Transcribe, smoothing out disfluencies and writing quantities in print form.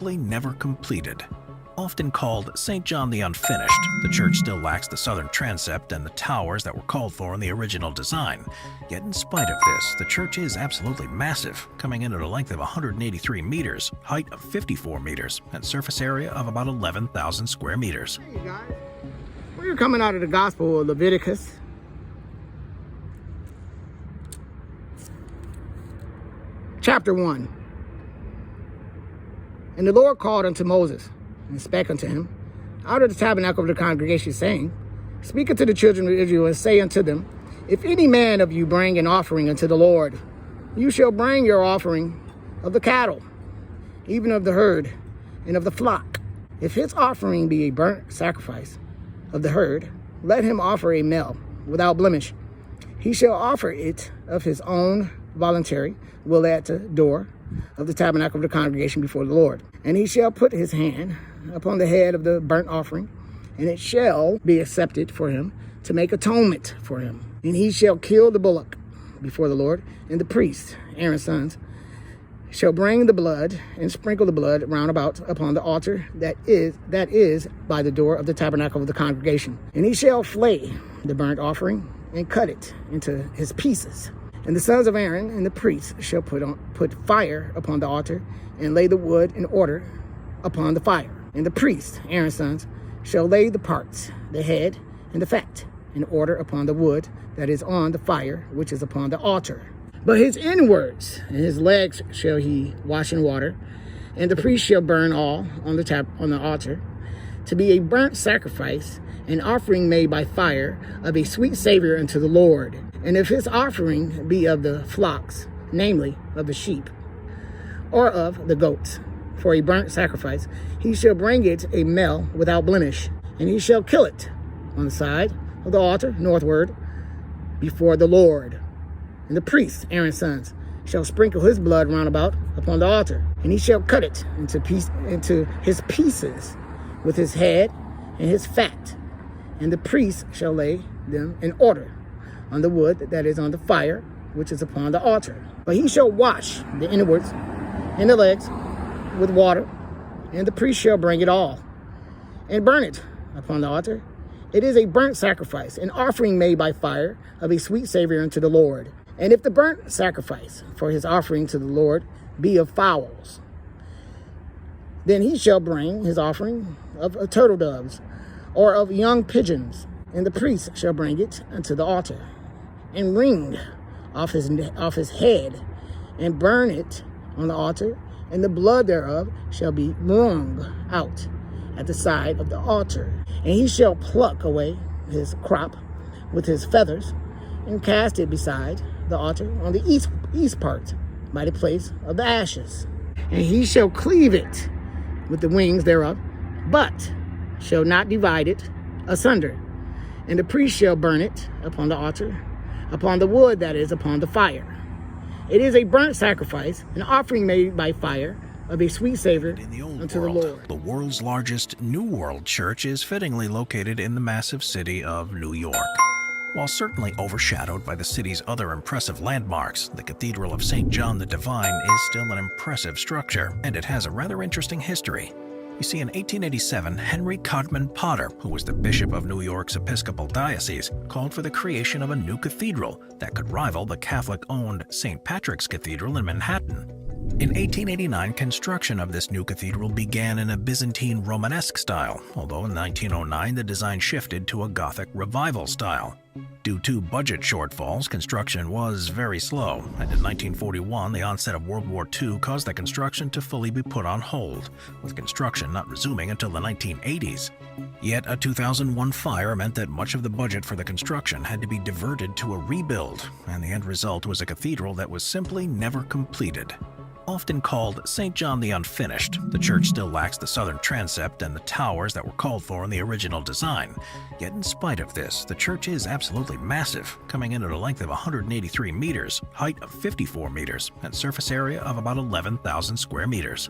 simply never completed. Often called St. John the Unfinished, the church still lacks the southern transept and the towers that were called for in the original design. Yet in spite of this, the church is absolutely massive, coming in at a length of 183 meters, height of 54 meters, and surface area of about 11,000 square meters. Hey guys, we're coming out of the Gospel of Leviticus. Chapter 1. And the Lord called unto Moses, and spake unto him out of the tabernacle of the congregation, saying, Speak unto the children of Israel, and say unto them, If any man of you bring an offering unto the Lord, you shall bring your offering of the cattle, even of the herd, and of the flock. If his offering be a burnt sacrifice of the herd, let him offer a male without blemish. He shall offer it of his own voluntary will at the door of the tabernacle of the congregation before the Lord. And he shall put his hand upon the head of the burnt offering, and it shall be accepted for him to make atonement for him. And he shall kill the bullock before the Lord, and the priest, Aaron's sons, shall bring the blood and sprinkle the blood round about upon the altar that is by the door of the tabernacle of the congregation. And he shall flay the burnt offering and cut it into his pieces. And the sons of Aaron and the priests shall put fire upon the altar and lay the wood in order upon the fire. And the priests, Aaron's sons, shall lay the parts, the head and the fat, in order upon the wood that is on the fire, which is upon the altar. But his inwards and his legs shall he wash in water, and the priest shall burn all on the altar, to be a burnt sacrifice, an offering made by fire of a sweet savor unto the Lord. And if his offering be of the flocks, namely of the sheep, or of the goats, for a burnt sacrifice, he shall bring it a male without blemish, and he shall kill it on the side of the altar northward before the Lord. And the priest, Aaron's sons, shall sprinkle his blood round about upon the altar, and he shall cut it into his pieces with his head and his fat. And the priest shall lay them in order on the wood that is on the fire, which is upon the altar. But he shall wash the inwards and the legs with water, and the priest shall bring it all, and burn it upon the altar. It is a burnt sacrifice, an offering made by fire of a sweet savor unto the Lord. And if the burnt sacrifice for his offering to the Lord be of fowls, then he shall bring his offering of turtle doves, or of young pigeons, and the priest shall bring it unto the altar, and wring off his head, and burn it on the altar, and the blood thereof shall be wrung out at the side of the altar. And he shall pluck away his crop with his feathers, and cast it beside the altar on the east part, by the place of the ashes. And he shall cleave it with the wings thereof, but shall not divide it asunder. And the priest shall burn it upon the altar, upon the wood that is upon the fire. It is a burnt sacrifice, an offering made by fire of a sweet savor unto the Lord. The world's largest New World church is fittingly located in the massive city of New York. While certainly overshadowed by the city's other impressive landmarks, the Cathedral of St. John the Divine is still an impressive structure, and it has a rather interesting history. You see, in 1887, Henry Codman Potter, who was the Bishop of New York's Episcopal Diocese, called for the creation of a new cathedral that could rival the Catholic-owned St. Patrick's Cathedral in Manhattan. In 1889, construction of this new cathedral began in a Byzantine Romanesque style, although in 1909 the design shifted to a Gothic Revival style. Due to budget shortfalls, construction was very slow, and in 1941 the onset of World War II caused the construction to fully be put on hold, with construction not resuming until the 1980s. Yet a 2001 fire meant that much of the budget for the construction had to be diverted to a rebuild, and the end result was a cathedral that was simply never completed. Often called St. John the Unfinished, the church still lacks the southern transept and the towers that were called for in the original design. Yet in spite of this, the church is absolutely massive, coming in at a length of 183 meters, height of 54 meters, and surface area of about 11,000 square meters.